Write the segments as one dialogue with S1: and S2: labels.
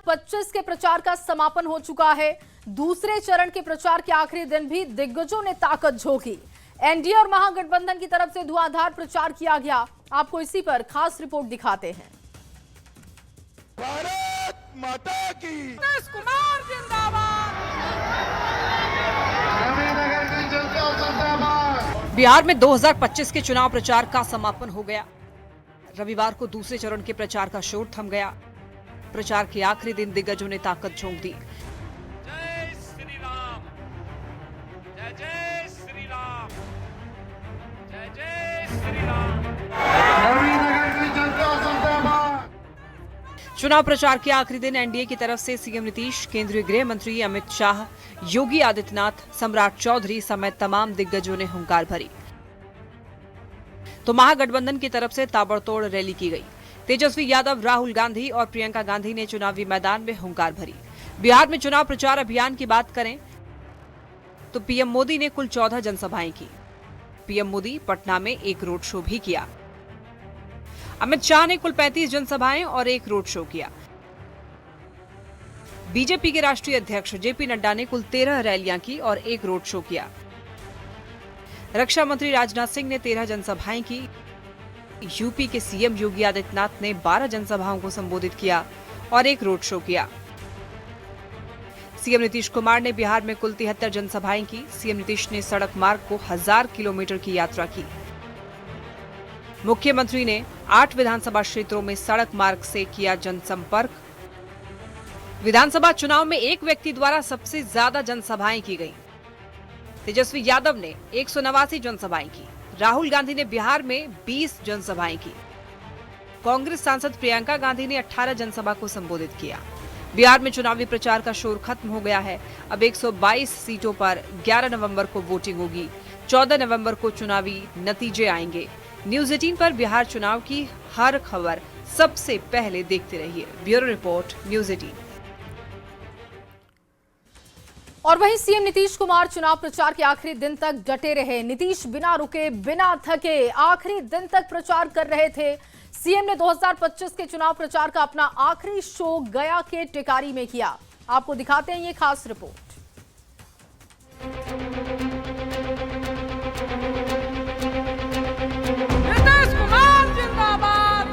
S1: 2025 के प्रचार का समापन हो चुका है। दूसरे चरण के प्रचार के आखिरी दिन भी दिग्गजों ने ताकत झोंकी। एनडीए और महागठबंधन की तरफ से धुआंधार प्रचार किया गया। आपको इसी पर खास रिपोर्ट दिखाते हैं।
S2: भारत माता की।
S3: नीतीश कुमार जिंदाबाद।
S2: नगर की जनता जिंदाबाद।
S3: बिहार में 2025 के चुनाव प्रचार का समापन हो गया। रविवार को दूसरे चरण के प्रचार का शोर थम गया। प्रचार के आखिरी दिन दिग्गजों ने ताकत झोंक दी।
S4: जय श्री राम, जय जय श्री राम, जय जय श्री राम।
S2: नगर की जनता जिंदाबाद।
S3: चुनाव प्रचार के आखिरी दिन एनडीए की तरफ से सीएम नीतीश, केंद्रीय गृह मंत्री अमित शाह, योगी आदित्यनाथ, सम्राट चौधरी समेत तमाम दिग्गजों ने हुंकार भरी। तो महागठबंधन की तरफ से ताबड़तोड़ रैली की गई। तेजस्वी यादव, राहुल गांधी और प्रियंका गांधी ने चुनावी मैदान में हुंकार भरी। बिहार में चुनाव प्रचार अभियान की बात करें तो पीएम मोदी ने कुल 14 जनसभाएं की। पीएम मोदी पटना में एक रोड शो भी किया। अमित शाह ने कुल 35 जनसभाएं और एक रोड शो किया। बीजेपी के राष्ट्रीय अध्यक्ष जेपी नड्डा ने कुल 13 रैलियां की और एक रोड शो किया। रक्षा मंत्री राजनाथ सिंह ने 13 जनसभाएं की। यूपी के सीएम योगी आदित्यनाथ ने 12 जनसभाओं को संबोधित किया और एक रोड शो किया। सीएम नीतीश कुमार ने बिहार में कुल 73 जनसभाएं की। सीएम नीतीश ने सड़क मार्ग को 1000 किलोमीटर की यात्रा की। मुख्यमंत्री ने 8 विधानसभा क्षेत्रों में सड़क मार्ग से किया जनसंपर्क। विधानसभा चुनाव में एक व्यक्ति द्वारा सबसे ज्यादा जनसभाएं की गई। तेजस्वी यादव ने 189 जनसभाएं की। राहुल गांधी ने बिहार में 20 जनसभाएं की। कांग्रेस सांसद प्रियंका गांधी ने 18 जनसभा को संबोधित किया। बिहार में चुनावी प्रचार का शोर खत्म हो गया है। अब 122 सीटों पर 11 नवंबर को वोटिंग होगी। 14 नवंबर को चुनावी नतीजे आएंगे। न्यूज 18 पर बिहार चुनाव की हर खबर सबसे पहले देखते रहिए। Bureau report, news 18।
S1: और वहीं सीएम नीतीश कुमार चुनाव प्रचार के आखिरी दिन तक डटे रहे। नीतीश बिना रुके, बिना थके आखिरी दिन तक प्रचार कर रहे थे। सीएम ने 2025 के चुनाव प्रचार का अपना आखिरी शो गया के टिकारी में किया। आपको दिखाते हैं ये खास रिपोर्ट।
S3: नीतीश कुमार जिंदाबाद।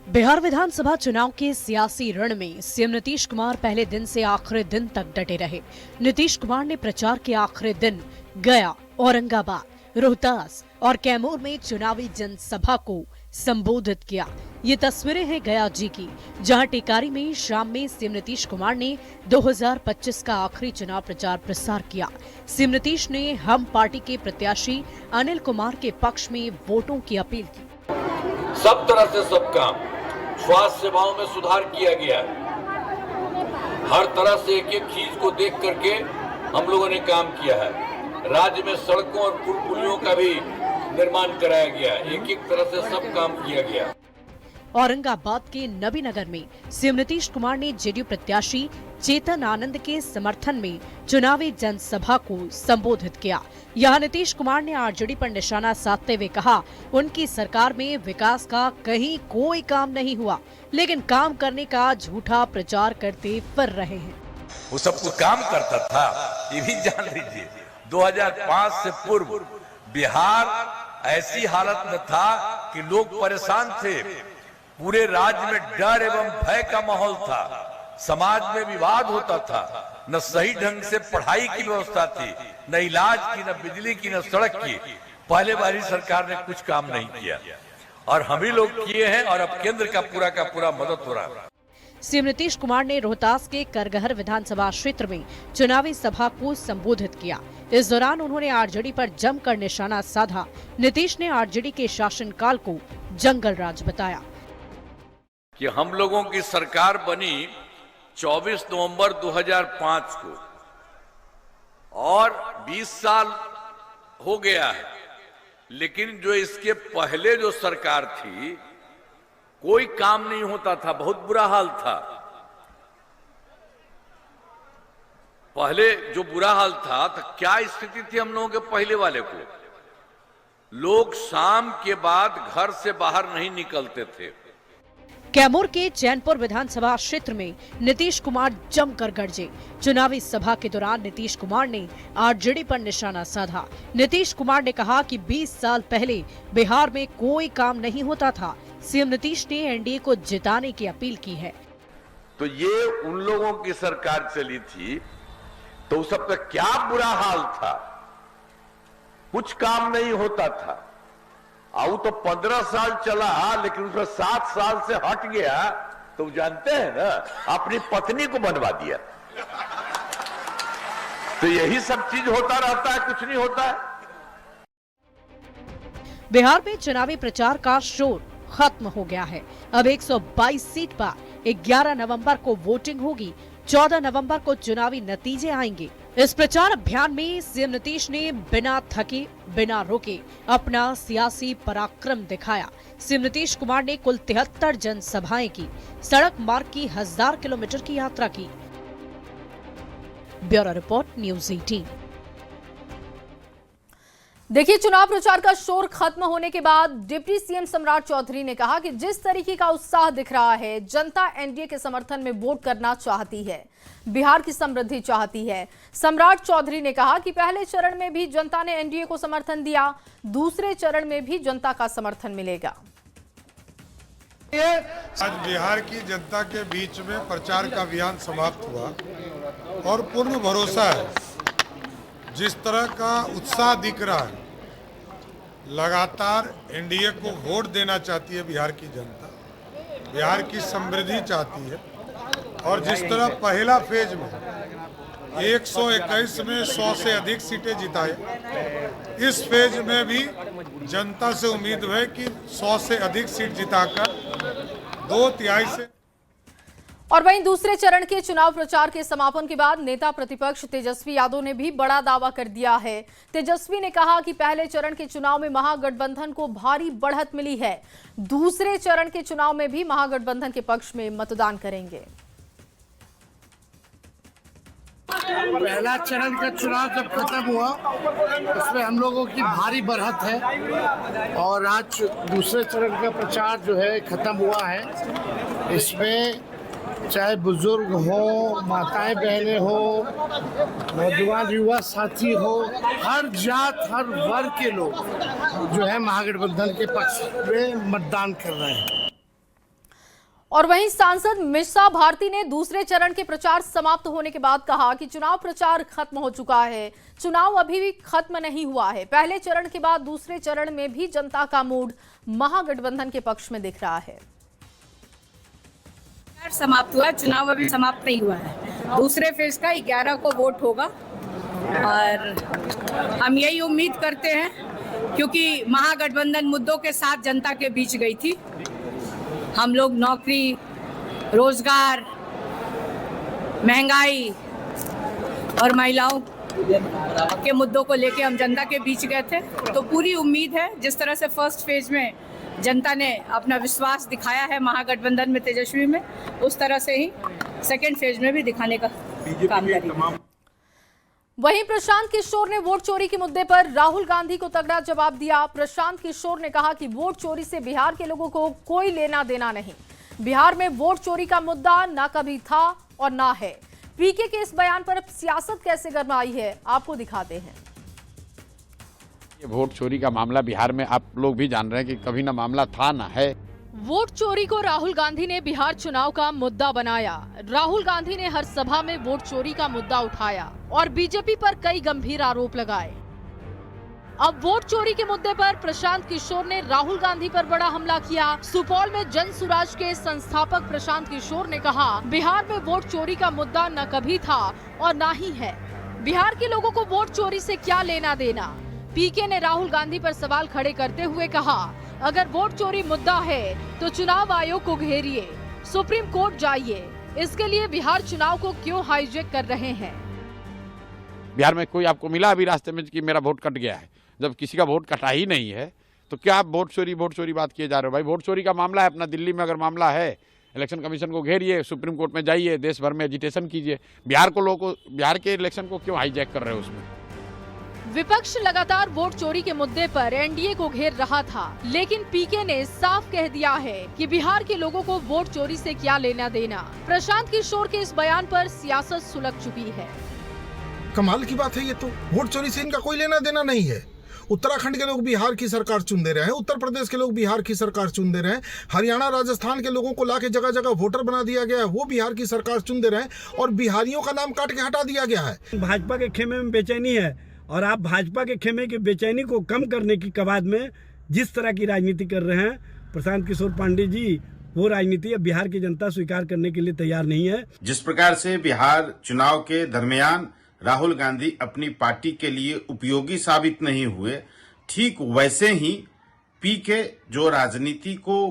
S3: बिहार विधानसभा चुनाव के सियासी रण में सीएम नीतीश कुमार पहले दिन से आखिरी दिन तक डटे रहे। नीतीश कुमार ने प्रचार के आखिरी दिन गया, औरंगाबाद, रोहतास और कैमूर में चुनावी जनसभा को संबोधित किया। ये तस्वीरें हैं गया जी की, जहां टिकारी में शाम में सीएम नीतीश कुमार ने 2025 का आखिरी चुनाव प्रचार प्रसार किया। सीएम नीतीश ने हम पार्टी के प्रत्याशी अनिल कुमार के पक्ष में वोटों की अपील की।
S5: सब तरह से सब काम, स्वास्थ्य सेवाओं में सुधार किया गया। हर तरह से एक एक चीज को देख करके हम लोगों ने काम किया है। राज्य में सड़कों और पुल पुलियों का भी निर्माण कराया गया। एक एक तरह से सब काम किया गया।
S3: औरंगाबाद के नबीनगर में सीएम नीतीश कुमार ने जेडीयू प्रत्याशी चेतन आनंद के समर्थन में चुनावी जनसभा को संबोधित किया। यहाँ नीतीश कुमार ने आरजेडी पर निशाना साधते हुए कहा, उनकी सरकार में विकास का कहीं कोई काम नहीं हुआ, लेकिन काम करने का झूठा प्रचार करते फिर रहे हैं।
S6: वो सब कुछ काम करता था, ये भी जान लीजिए। 2005 से पूर्व बिहार ऐसी हालत में था कि लोग परेशान थे। पूरे राज्य में डर एवं भय का माहौल था। समाज में विवाद होता था। न सही ढंग से पढ़ाई की व्यवस्था थी, न इलाज की, न बिजली की, न सड़क की। पहले वाली सरकार ने कुछ काम नहीं किया और हम ही लोग किए हैं और अब केंद्र का पूरा मदद हो रहा है।
S3: सीएम नीतीश कुमार ने रोहतास के करगहर विधानसभा क्षेत्र में चुनावी सभा को संबोधित किया। इस दौरान उन्होंने आरजेडी पर जमकर निशाना साधा। नीतीश ने आरजेडी के शासनकाल को जंगल राज बताया
S5: कि हम लोगों की सरकार बनी 24 नवंबर 2005 को और 20 साल हो गया है। लेकिन जो इसके पहले जो सरकार थी, कोई काम नहीं होता था, बहुत बुरा हाल था। पहले जो बुरा हाल था तो क्या स्थिति थी हम लोगों के पहले वाले को? लोग शाम के बाद घर से बाहर नहीं निकलते थे।
S3: कैमूर के चैनपुर विधानसभा क्षेत्र में नीतीश कुमार जमकर गरजे। चुनावी सभा के दौरान नीतीश कुमार ने आरजेडी पर निशाना साधा। नीतीश कुमार ने कहा कि 20 साल पहले बिहार में कोई काम नहीं होता था। सीएम नीतीश ने एनडीए को जिताने की अपील की है।
S6: तो ये उन लोगों की सरकार चली थी तो उस सबका क्या बुरा हाल था, कुछ काम नहीं होता था। आऊ तो 15 साल चला, लेकिन उसमें 7 साल से हट गया तो जानते हैं ना, अपनी पत्नी को बनवा दिया। तो यही सब चीज होता रहता है, कुछ नहीं होता है।
S3: बिहार में चुनावी प्रचार का शोर खत्म हो गया है। अब 122 सीट पर 11 नवंबर को वोटिंग होगी। 14 नवंबर को चुनावी नतीजे आएंगे। इस प्रचार अभियान में सीएम नीतीश ने बिना थके बिना रुके अपना सियासी पराक्रम दिखाया। सीएम नीतीश कुमार ने कुल 73 जनसभाएं की, सड़क मार्ग की 1000 किलोमीटर की यात्रा की। Bureau report, news 18।
S1: देखिए, चुनाव प्रचार का शोर खत्म होने के बाद डिप्टी सीएम सम्राट चौधरी ने कहा कि जिस तरीके का उत्साह दिख रहा है, जनता एनडीए के समर्थन में वोट करना चाहती है, बिहार की समृद्धि चाहती है। सम्राट चौधरी ने कहा कि पहले चरण में भी जनता ने एनडीए को समर्थन दिया, दूसरे चरण में भी जनता का समर्थन मिलेगा।
S2: आज बिहार की जनता के बीच में प्रचार का अभियान समाप्त हुआ और पूर्ण भरोसा है, जिस तरह का उत्साह दिख रहा है, लगातार एनडीए को वोट देना चाहती है बिहार की जनता, बिहार की समृद्धि चाहती है। और जिस तरह पहला फेज में 121 में 100 से अधिक सीटें जिताई, इस फेज में भी जनता से उम्मीद है कि 100 से अधिक सीट जिताकर 2/3 से।
S1: और वहीं दूसरे चरण के चुनाव प्रचार के समापन के बाद नेता प्रतिपक्ष तेजस्वी यादव ने भी बड़ा दावा कर दिया है। तेजस्वी ने कहा कि पहले चरण के चुनाव में महागठबंधन को भारी बढ़त मिली है, दूसरे चरण के चुनाव में भी महागठबंधन के पक्ष में मतदान करेंगे।
S7: पहला चरण का चुनाव जब खत्म हुआ उसमें हम लोगों की भारी बढ़त है और आज दूसरे चरण का प्रचार जो है खत्म हुआ है। इसमें चाहे बुजुर्ग हो, माताएं बहनें हो, नौजवान युवा साथी हो, हर जात हर वर्ग के लोग जो है महागठबंधन के पक्ष में मतदान कर रहे हैं।
S1: और वहीं सांसद मिसा भारती ने दूसरे चरण के प्रचार समाप्त होने के बाद कहा कि चुनाव प्रचार खत्म हो चुका है, चुनाव अभी भी खत्म नहीं हुआ है। पहले चरण के बाद दूसरे चरण में भी जनता का मूड महागठबंधन के पक्ष में दिख रहा है।
S8: समाप्त हुआ, चुनाव अभी समाप्त नहीं हुआ है। दूसरे फेज का 11 को वोट होगा और हम यही उम्मीद करते हैं, क्योंकि महागठबंधन मुद्दों के साथ जनता के बीच गई थी। हम लोग नौकरी, रोजगार, महंगाई और महिलाओं के मुद्दों को लेके हम जनता के बीच गए थे। तो पूरी उम्मीद है, जिस तरह से फर्स्ट फेज में जनता ने अपना विश्वास दिखाया है महागठबंधन में, तेजस्वी में, उस तरह से ही सेकेंड फेज में भी दिखाने का काम करेंगे।
S1: वहीं प्रशांत किशोर ने वोट चोरी के मुद्दे पर राहुल गांधी को तगड़ा जवाब दिया। प्रशांत किशोर ने कहा कि वोट चोरी से बिहार के लोगों को कोई लेना देना नहीं। बिहार में वोट चोरी का मुद्दा ना कभी था और ना है। पीके के इस बयान पर सियासत कैसे गरमाई है, आपको दिखाते हैं।
S9: ये वोट चोरी का मामला बिहार में आप लोग भी जान रहे हैं कि कभी ना मामला था ना है।
S1: वोट चोरी को राहुल गांधी ने बिहार चुनाव का मुद्दा बनाया। राहुल गांधी ने हर सभा में वोट चोरी का मुद्दा उठाया और बीजेपी पर कई गंभीर आरोप लगाए। अब वोट चोरी के मुद्दे पर प्रशांत किशोर ने राहुल गांधी पर बड़ा हमला किया। सुपौल में जन सुराज के संस्थापक प्रशांत किशोर ने कहा, बिहार में वोट चोरी का मुद्दा न कभी था और न ही है। बिहार के लोगों को वोट चोरी से क्या लेना देना। पीके ने राहुल गांधी पर सवाल खड़े करते हुए कहा, अगर वोट चोरी मुद्दा है तो चुनाव आयोग को घेरिए, सुप्रीम कोर्ट जाइए। इसके लिए बिहार चुनाव को क्यों हाईजैक कर रहे हैं।
S9: बिहार में कोई आपको मिला अभी रास्ते में कि मेरा वोट कट गया है? जब किसी का वोट कटा ही नहीं है तो क्या आप वोट चोरी बात किए जा रहे हो? भाई वोट चोरी का मामला है अपना, दिल्ली में अगर मामला है, इलेक्शन कमीशन को घेरिए, सुप्रीम कोर्ट में जाइए, देश भर में एजिटेशन कीजिए। बिहार के इलेक्शन को क्यों हाईजैक कर रहे हो उसमें?
S1: विपक्ष लगातार वोट चोरी के मुद्दे पर एनडीए को घेर रहा था, लेकिन पीके ने साफ कह दिया है कि बिहार के लोगों को वोट चोरी से क्या लेना देना। प्रशांत किशोर के इस बयान पर सियासत सुलग चुकी है।
S10: कमाल की बात है, ये तो वोट चोरी से इनका कोई लेना देना नहीं है। उत्तराखंड के लोग बिहार की सरकार चुन दे रहे हैं, उत्तर प्रदेश के लोग बिहार की सरकार चुन दे रहे हैं, हरियाणा राजस्थान के लोगों को लाके जगह जगह वोटर बना दिया गया है, वो बिहार की सरकार चुन दे रहे हैं और बिहारियों का नाम काट के हटा दिया गया है।
S11: भाजपा के खेमे में बेचैनी है और आप भाजपा के खेमे की बेचैनी को कम करने की कवायद में जिस तरह की राजनीति कर रहे हैं प्रशांत किशोर पांडे जी, वो राजनीति अब बिहार की जनता स्वीकार करने के लिए तैयार नहीं है।
S12: जिस प्रकार से बिहार चुनाव के दरमियान राहुल गांधी अपनी पार्टी के लिए उपयोगी साबित नहीं हुए, ठीक वैसे ही पीके जो राजनीति को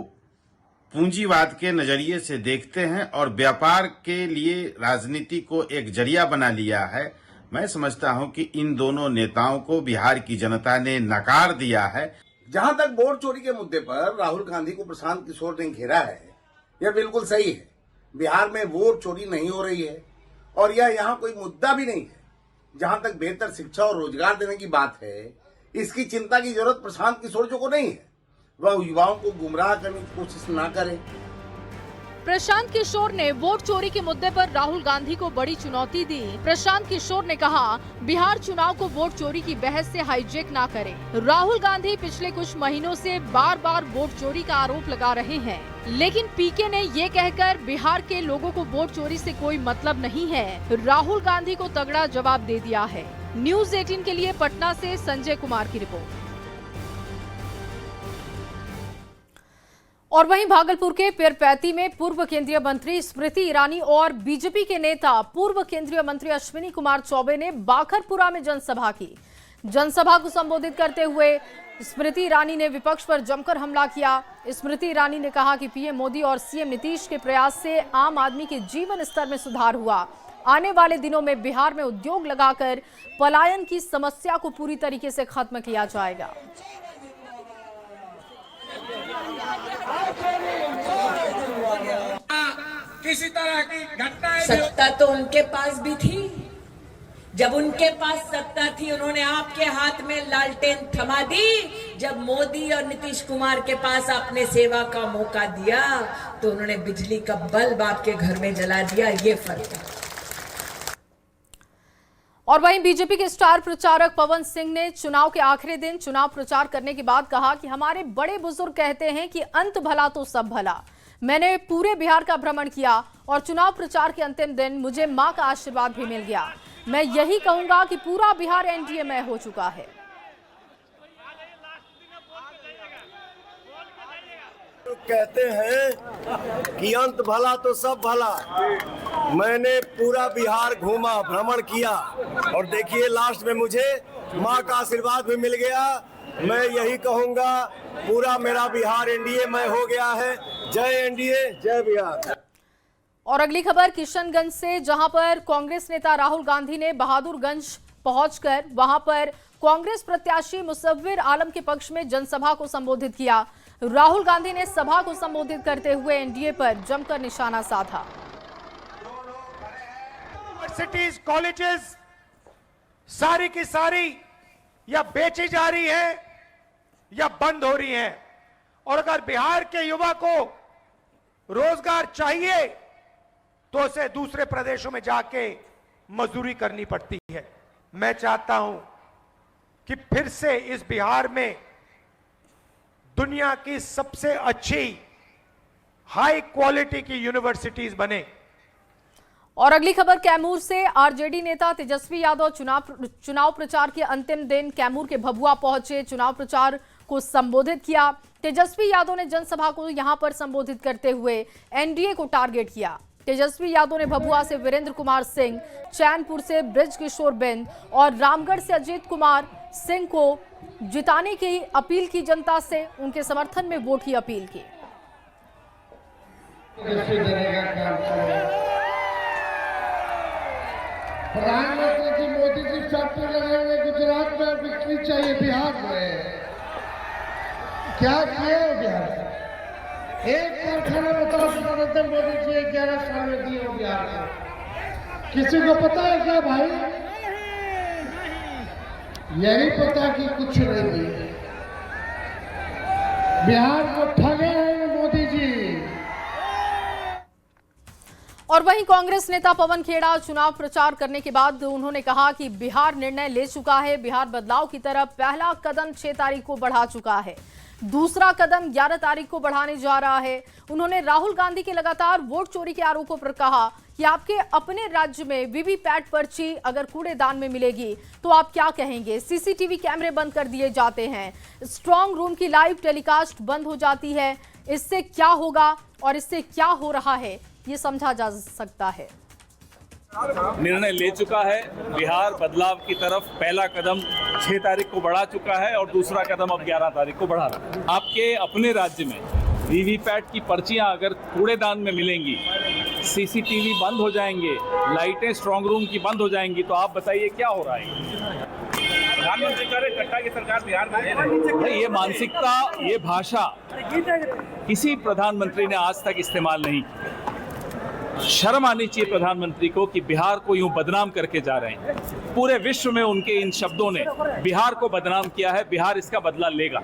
S12: पूंजीवाद के नजरिए से देखते हैं और व्यापार के लिए राजनीति को एक जरिया बना लिया है, मैं समझता हूं कि इन दोनों नेताओं को बिहार की जनता ने नकार दिया है।
S13: जहां तक वोट चोरी के मुद्दे पर राहुल गांधी को प्रशांत किशोर ने घेरा है, यह बिल्कुल सही है। बिहार में वोट चोरी नहीं हो रही है और यह यहाँ कोई मुद्दा भी नहीं है। जहां तक बेहतर शिक्षा और रोजगार देने की बात है, इसकी चिंता की जरूरत प्रशांत किशोर जी को नहीं है। वह युवाओं को गुमराह करने की कोशिश न करें।
S1: प्रशांत किशोर ने वोट चोरी के मुद्दे पर राहुल गांधी को बड़ी चुनौती दी। प्रशांत किशोर ने कहा, बिहार चुनाव को वोट चोरी की बहस से हाईजैक ना करें। राहुल गांधी पिछले कुछ महीनों से बार बार वोट चोरी का आरोप लगा रहे हैं, लेकिन पीके ने ये कहकर बिहार के लोगों को वोट चोरी से कोई मतलब नहीं है, राहुल गांधी को तगड़ा जवाब दे दिया है। न्यूज़ 18 के लिए पटना से संजय कुमार की रिपोर्ट। और वहीं भागलपुर के पीरपैंती में पूर्व केंद्रीय मंत्री स्मृति ईरानी और बीजेपी के नेता पूर्व केंद्रीय मंत्री अश्विनी कुमार चौबे ने बाखरपुरा में जनसभा की। जनसभा को संबोधित करते हुए स्मृति ईरानी ने विपक्ष पर जमकर हमला किया। स्मृति ईरानी ने कहा कि पीएम मोदी और सीएम नीतीश के प्रयास से आम आदमी के जीवन स्तर में सुधार हुआ। आने वाले दिनों में बिहार में उद्योग लगाकर पलायन की समस्या को पूरी तरीके से खत्म किया जाएगा।
S14: किसी तरह की घटनाएं
S15: सत्ता तो उनके पास भी थी। जब उनके पास सत्ता थी, उन्होंने आपके हाथ में लालटेन थमा दी। जब मोदी और नीतीश कुमार के पास आपने सेवा का मौका दिया तो उन्होंने बिजली का बल्ब आपके घर में जला दिया। ये फर्क है।
S1: और वहीं बीजेपी के स्टार प्रचारक पवन सिंह ने चुनाव के आखिरी दिन चुनाव प्रचार करने के बाद कहा कि हमारे बड़े बुजुर्ग कहते हैं कि अंत भला तो सब भला। मैंने पूरे बिहार का भ्रमण किया और चुनाव प्रचार के अंतिम दिन मुझे मां का आशीर्वाद भी मिल गया। मैं यही कहूंगा कि पूरा बिहार एनडीए में हो चुका है।
S16: कहते हैं कि अंत भला तो सब भला। मैंने पूरा बिहार घूमा, भ्रमण किया और देखिए लास्ट में मुझे मां का आशीर्वाद भी मिल गया। मैं यही कहूंगा, पूरा मेरा बिहार एनडीए में हो गया है। जय एनडीए, जय बिहार।
S1: और अगली खबर किशनगंज से, जहां पर कांग्रेस नेता राहुल गांधी ने बहादुरगंज पहुंचकर वहां पर कांग्रेस प्रत्याशी मुसव्विर आलम के पक्ष में जनसभा को संबोधित किया। राहुल गांधी ने सभा को संबोधित करते हुए एनडीए पर जमकर निशाना साधा।
S14: यूनिवर्सिटीज, कॉलेजेस सारी की सारी या बेची जा रही है या बंद हो रही है। और अगर बिहार के युवा को रोजगार चाहिए तो उसे दूसरे प्रदेशों में जाके मजदूरी करनी पड़ती है। मैं चाहता हूं कि फिर से इस बिहार में दुनिया की सबसे अच्छी हाई क्वालिटी की यूनिवर्सिटीज बने।
S1: और अगली खबर कैमूर से, आरजेडी नेता तेजस्वी यादव चुनाव प्रचार के अंतिम दिन कैमूर के भभुआ पहुंचे, चुनाव प्रचार को संबोधित किया। तेजस्वी यादव ने जनसभा को यहां पर संबोधित करते हुए एनडीए को टारगेट किया। तेजस्वी यादव ने भभुआ से वीरेंद्र कुमार सिंह, चैनपुर से ब्रिज किशोर बिंद और रामगढ़ से अजीत कुमार सिंह को जिताने की अपील की, जनता से उनके समर्थन में वोट की अपील की।
S7: प्रधानमंत्री जी मोदी जी फैक्ट्री लगाएंगे गुजरात में, बिक्री चाहिए बिहार में। क्या किए बिहार में? एक कारखाना बताओ नरेंद्र मोदी जी 11 साल में दिए हो बिहार को। किसी को पता है क्या भाई? यही पता कि कुछ नहीं है। बिहार को ठगे हैं मोदी जी।
S1: और वहीं कांग्रेस नेता पवन खेड़ा चुनाव प्रचार करने के बाद उन्होंने कहा कि बिहार निर्णय ले चुका है, बिहार बदलाव की तरफ पहला कदम 6 तारीख को बढ़ा चुका है, दूसरा कदम 11 तारीख को बढ़ाने जा रहा है। उन्होंने राहुल गांधी के लगातार वोट चोरी के आरोपों पर कहा कि आपके अपने राज्य में वीवीपैट पर्ची अगर कूड़ेदान में मिलेगी तो आप क्या कहेंगे। सीसीटीवी कैमरे बंद कर दिए जाते हैं, स्ट्रांग रूम की लाइव टेलीकास्ट बंद हो जाती है। इससे क्या होगा और इससे क्या हो रहा है ये समझा जा सकता है।
S17: निर्णय ले चुका है, बिहार बदलाव की तरफ पहला कदम 6 तारीख को बढ़ा चुका है और दूसरा कदम अब 11 तारीख को बढ़ा रहा है। आपके अपने राज्य में वीवीपैट की पर्चियां अगर कूड़ेदान में मिलेंगी, सीसीटीवी बंद हो जाएंगे, लाइटें स्ट्रांग रूम की बंद हो जाएंगी, तो आप बताइए क्या हो रहा है। प्रधानमंत्री कह रहे कट्टा की सरकार बिहार में ले रही है। ये मानसिकता, ये भाषा किसी प्रधानमंत्री ने आज तक इस्तेमाल नहीं की। शर्म आनी चाहिए प्रधानमंत्री को कि बिहार को यूं बदनाम करके जा रहे हैं। पूरे विश्व में उनके इन शब्दों ने बिहार को बदनाम किया है। बिहार इसका बदला लेगा।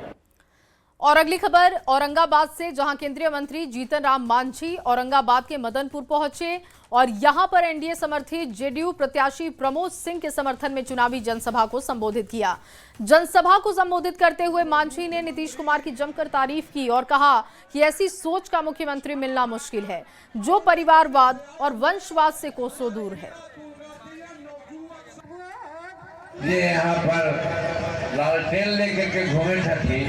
S1: और अगली खबर औरंगाबाद से, जहां केंद्रीय मंत्री जीतन राम मांझी औरंगाबाद के मदनपुर पहुंचे और यहां पर एनडीए समर्थित जेडीयू प्रत्याशी प्रमोद सिंह के समर्थन में चुनावी जनसभा को संबोधित किया। जनसभा को संबोधित करते हुए मांझी ने नीतीश कुमार की जमकर तारीफ की और कहा कि ऐसी सोच का मुख्यमंत्री मिलना मुश्किल है जो परिवारवाद और वंशवाद से कोसों दूर है।
S18: ये यहाँ पर लालटेन लेकर के घूमे थे,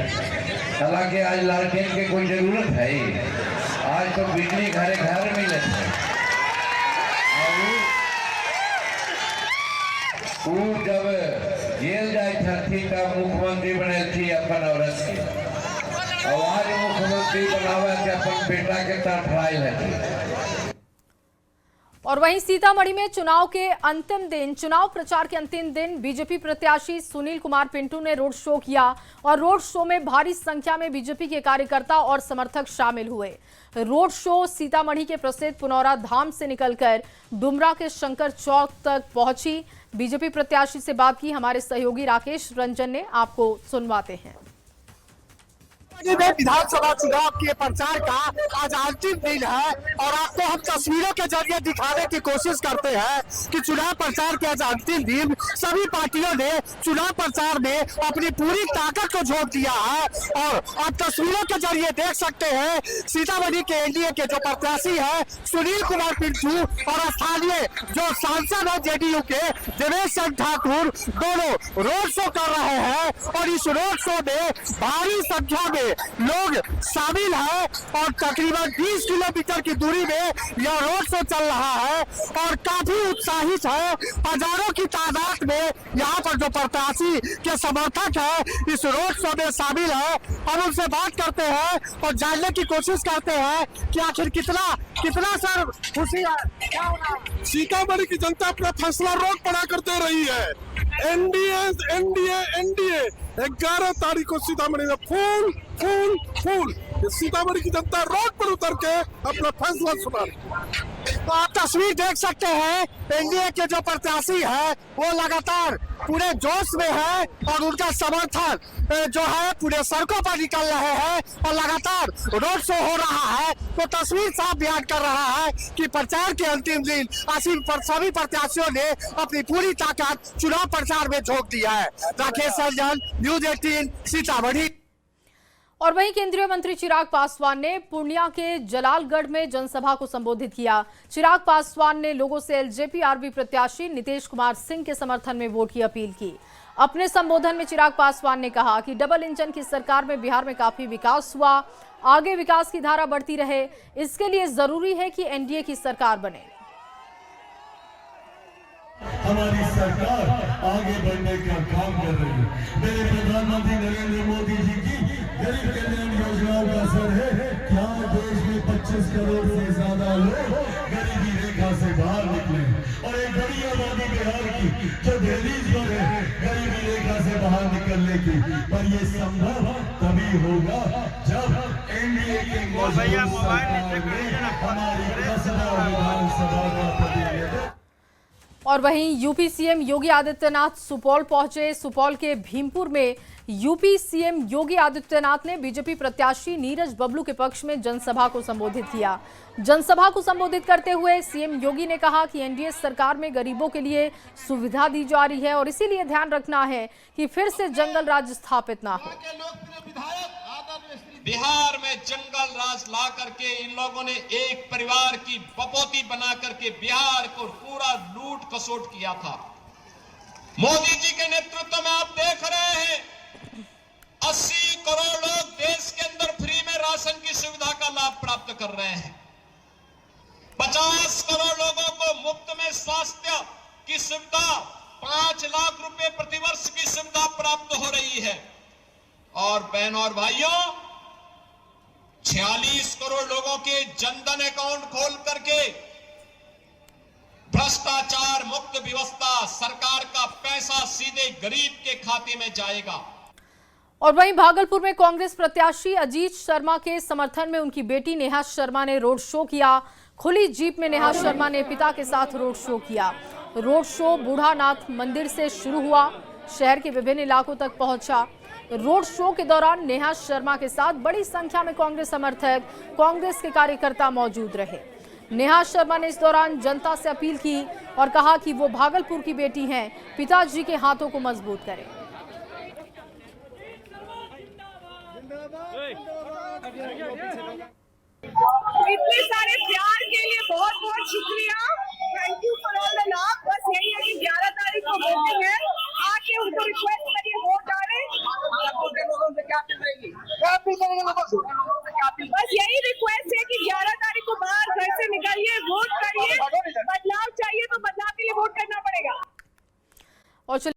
S18: हालांकि आज लालटेन की कोई जरूरत है। आज तो बिजली घरे घर मिले थे। वो जब जेल जाए थी तब मुख्यमंत्री बने थी अपन औरत की, और आज मुख्यमंत्री बनावे थे अपन बेटा के तरफाइल है।
S1: और वहीं सीतामढ़ी में चुनाव प्रचार के अंतिम दिन बीजेपी प्रत्याशी सुनील कुमार पिंटू ने रोड शो किया और रोड शो में भारी संख्या में बीजेपी के कार्यकर्ता और समर्थक शामिल हुए। रोड शो सीतामढ़ी के प्रसिद्ध पुनौरा धाम से निकलकर डुमरा के शंकर चौक तक पहुंची। बीजेपी प्रत्याशी से बात की हमारे सहयोगी राकेश रंजन ने, आपको सुनवाते हैं।
S19: विधानसभा चुनाव के प्रचार का आज अंतिम दिन है और आपको हम तस्वीरों के जरिए दिखाने की कोशिश करते हैं कि चुनाव प्रचार के आज अंतिम दिन सभी पार्टियों ने चुनाव प्रचार में अपनी पूरी ताकत को झोंक दिया है। और आप तस्वीरों के जरिए देख सकते हैं सीतामढ़ी के एनडीए के जो प्रत्याशी है सुनील कुमार पिंटू और स्थानीय जो सांसद है जेडीयू के देवेश चंद्र ठाकुर, दोनों रोड शो कर रहे हैं और इस रोड शो में भारी संख्या में लोग शामिल है और तकरीबन 20 किलोमीटर की दूरी में यह रोड शो चल रहा है और काफी उत्साहित है। हजारों की तादाद में यहाँ पर जो प्रत्याशी के समर्थक है इस रोड शो में शामिल है। हम उनसे बात करते हैं और जानने की कोशिश करते हैं कि आखिर कितना सर खुशी है।
S20: सीतामढ़ी की जनता अपना फैसला रोड पड़ा करते रही है। एनडीए 11 तारीख को सीतामढ़ी में फूल सीतामढ़ी की जनता रोड पर उतर के अपना फैसला सुना।
S19: तो आप तस्वीर देख सकते हैं एनडीए के जो प्रत्याशी है वो लगातार पूरे जोश में है और उनका समर्थन जो है पूरे सड़कों पर निकल रहे हैं और लगातार रोड शो हो रहा है। तो तस्वीर साफ बयान कर रहा है कि प्रचार के अंतिम दिन सभी प्रत्याशियों ने अपनी पूरी ताकत चुनाव प्रचार में झोंक दिया है। राकेश रंजन, न्यूज 18 सीतामढ़ी।
S1: और वहीं केंद्रीय मंत्री चिराग पासवान ने पूर्णिया के जलालगढ़ में जनसभा को संबोधित किया। चिराग पासवान ने लोगों से एलजेपी आरबी प्रत्याशी नीतीश कुमार सिंह के समर्थन में वोट की अपील की। अपने संबोधन में चिराग पासवान ने कहा कि डबल इंजन की सरकार में बिहार में काफी विकास हुआ, आगे विकास की धारा बढ़ती रहे, इसके लिए जरूरी है कि एनडीए की सरकार बने।
S21: हमारी सरकार आगे बढ़ने का काम कर रही है। मेरे प्रधानमंत्री नरेंद्र मोदी जी की गरीब कल्याण योजनाओं का असर है। क्या देश में 25 करोड़ से ज्यादा लोग गरीबी रेखा से बाहर निकले और एक बड़ी आबादी बिहार की जो दहलीज पर है गरीबी रेखा से बाहर निकलने की, पर ये संभव तभी होगा जब एनडीए के हमारी 10 विधानसभा का प्रतिनिधित्व।
S1: और वहीं यूपी सीएम योगी आदित्यनाथ सुपौल पहुंचे। सुपौल के भीमपुर में यूपी सीएम योगी आदित्यनाथ ने बीजेपी प्रत्याशी नीरज बबलू के पक्ष में जनसभा को संबोधित किया। जनसभा को संबोधित करते हुए सीएम योगी ने कहा कि एनडीए सरकार में गरीबों के लिए सुविधा दी जा रही है और इसीलिए ध्यान रखना है कि फिर से जंगल राज स्थापित ना हो।
S4: बिहार में जंगल राज ला करके इन लोगों ने एक परिवार की बपौती बना करके बिहार को पूरा लूट खसोट किया था। मोदी जी के नेतृत्व में आप देख रहे हैं 80 करोड़ लोग देश के अंदर फ्री में राशन की सुविधा का लाभ प्राप्त कर रहे हैं। 50 करोड़ लोगों को मुफ्त में स्वास्थ्य की सुविधा, 5 लाख रुपए प्रतिवर्ष की सुविधा प्राप्त हो रही है। और बहनों और भाइयों, 46 करोड़ लोगों के जनधन अकाउंट खोल करके भ्रष्टाचार मुक्त व्यवस्था, सरकार का पैसा सीधे गरीब के खाते में जाएगा।
S1: और वहीं भागलपुर में कांग्रेस प्रत्याशी अजीत शर्मा के समर्थन में उनकी बेटी नेहा शर्मा ने रोड शो किया। खुली जीप में नेहा शर्मा ने पिता के साथ रोड शो किया। रोड शो बूढ़ानाथ मंदिर से शुरू हुआ, शहर के विभिन्न इलाकों तक पहुंचा। रोड शो के दौरान नेहा शर्मा के साथ बड़ी संख्या में कांग्रेस समर्थक, कांग्रेस के कार्यकर्ता मौजूद रहे। नेहा शर्मा ने इस दौरान जनता से अपील की और कहा कि वो भागलपुर की बेटी हैं, पिताजी के हाथों को मजबूत करें।
S22: इतने सारे प्यार के लिए बहुत बहुत शुक्रिया। Thank you for all the love. बस यही है कि 11 तारीख को वोटिंग है, आके उनको रिक्वेस्ट करिए वोट डालें। बस यही रिक्वेस्ट है कि 11 तारीख को बाहर घर से निकलिए, वोट करिए। बदलाव चाहिए तो बदलाव के लिए वोट करना पड़ेगा।
S1: और